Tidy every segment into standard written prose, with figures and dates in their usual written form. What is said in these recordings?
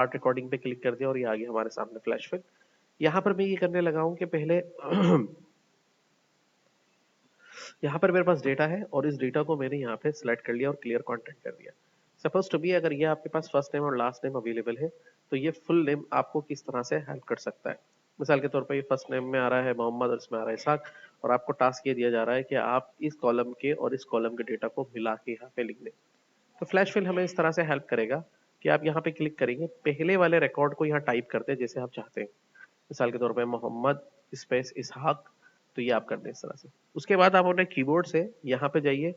Start recording पे click कर दिया और ये आ गया हमारे सामने फ्लैश फिल। यहाँ पर मैं ये करने लगा हूँ कि पहले यहाँ पर मेरे पास डेटा है और इस डेटा को मैंने यहाँ पे सिलेक्ट कर लिया और क्लियर कंटेंट कर दिया। सपोज टू बी अगर ये आपके पास फर्स्ट नेम और लास्ट नेम अवेलेबल है तो ये फुल नेम आपको किस तरह से हेल्प कर सकता है। मिसाल के तौर पर ये फर्स्ट नेम में आ रहा है मोहम्मद और इसमें आ रहा है इसाक, और आपको टास्क ये दिया जा रहा है कि आप इस कॉलम के और इस कॉलम के डेटा को मिला के यहाँ पे लिख दें। तो फ्लैश फिल हमें इस तरह से हेल्प करेगा कि आप यहाँ पे क्लिक करेंगे, पहले वाले रिकॉर्ड को यहाँ टाइप करते हैं जैसे आप चाहते हैं। मिसाल के तौर पे मोहम्मद स्पेस इसहाक, तो ये आप कर दें इस तरह से। उसके बाद आप अपने कीबोर्ड से यहाँ पे जाइए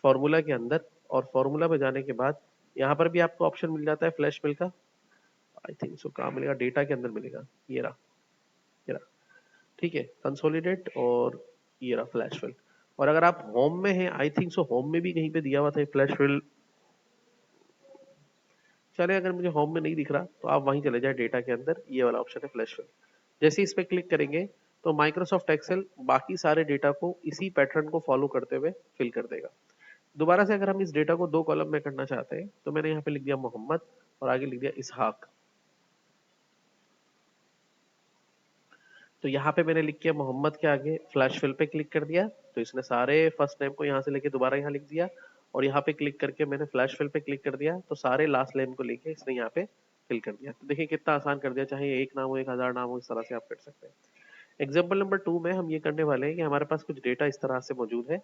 फॉर्मूला के अंदर, और फॉर्मूला पे जाने के बाद यहाँ पर भी आपको ऑप्शन मिल जाता है फ्लैश फिल का। आई थिंक सो कहाँ मिलेगा, डेटा के अंदर मिलेगा, ये रहा, ये रहा, ठीक है, कंसोलिडेट, और ये रहा फ्लैश फिल। और अगर आप होम में हैं, आई थिंक सो होम में भी कहीं पे दिया हुआ था फ्लैश फिल। चले अगर मुझे होम में नहीं दिख रहा तो आप वहीं चले जाए डेटा के अंदर, ये वाला ऑप्शन है फ्लैश फिल। जैसे इस पे क्लिक करेंगे तो माइक्रोसॉफ्ट एक्सेल बाकी सारे डेटा को इसी पैटर्न को फॉलो करते हुए फिल कर देगा। दोबारा से अगर हम इस डेटा को दो कॉलम में करना चाहते हैं तो मैंने यहाँ पे लिख दिया मोहम्मद और आगे लिख दिया इसहाक। तो यहाँ पे मैंने लिख किया मोहम्मद के आगे फ्लैश फिल पे क्लिक कर दिया, तो इसने सारे फर्स्ट नेम को यहाँ से लेके दोबारा यहाँ लिख दिया, और यहाँ पे क्लिक करके मैंने फ्लैश फिल पे क्लिक कर दिया तो सारे लास्ट नेम को लेके इसने यहाँ पे फिल कर दिया। तो देखिए कितना आसान कर दिया, चाहे एक नाम हो 1000 नाम हो, इस तरह से आप कर सकते हैं। एग्जाम्पल नंबर 2 में हम ये करने वाले हैं कि हमारे पास कुछ डेटा इस तरह से मौजूद है,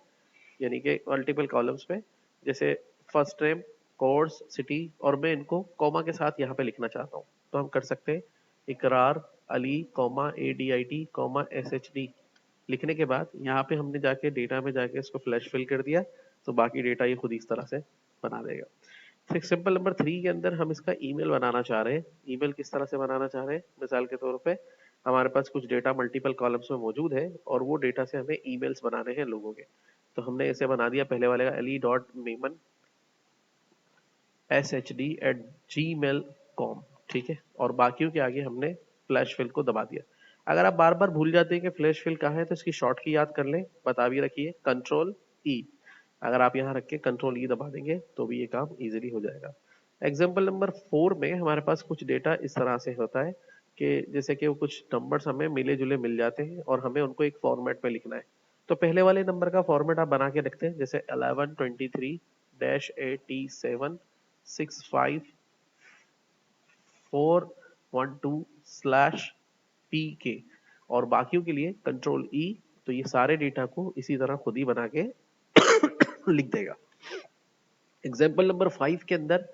यानी कि मल्टीपल कॉलम्स में, जैसे फर्स्ट नेम, कोर्स, सिटी, और मैं इनको कॉमा के साथ यहाँ पे लिखना चाहता हूँ तो हम कर सकते हैं इकरार Ali comma ADIT comma SHD। लिखने के बाद यहाँ पे हमने जाके डेटा में जाके इसको फ्लैश फिल कर दिया तो बाकी डेटा ये खुद इस तरह से बना देगा। सिंपल नंबर 3 के अंदर हम इसका ईमेल बनाना चाह रहे हैं। ईमेल किस तरह से बनाना चाह रहे हैं, मिसाल के तौर पे हमारे पास कुछ डेटा मल्टीपल कॉलम्स में मौजूद है और वो डेटा से हमें ईमेल्स बनाने हैं लोगों के। तो हमने इसे बना दिया पहले वाले का ali.memon@gmail.com, ठीक है, और बाकियों के आगे हमने फ्लैश फिल को दबा दिया। अगर आप बार बार भूल जाते हैं कि फ्लैश फिल कहाँ है तो इसकी शॉर्ट की याद कर लें, बता भी रखिए Ctrl E। अगर आप यहाँ रख के Ctrl E दबा देंगे तो भी ये काम इजीली हो जाएगा। एग्जाम्पल नंबर 4 में हमारे पास कुछ डेटा इस तरह से होता है कि जैसे कि वो कुछ नंबर्स हमें मिले जुले मिल जाते हैं और हमें उनको एक फॉर्मेट में लिखना है। तो पहले वाले नंबर का फॉर्मेट आप बना के रखते हैं, जैसे 1123-87654124/PK, और बाकियों के लिए Ctrl E। तो ये सारे डेटा को इसी तरह खुद ही बना के लिख देगा। एग्जाम्पल नंबर 5 के अंदर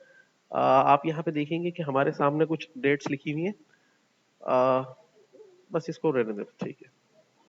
आप यहाँ पे देखेंगे कि हमारे सामने कुछ डेट्स लिखी हुई है। बस इसको रहने दो, ठीक है।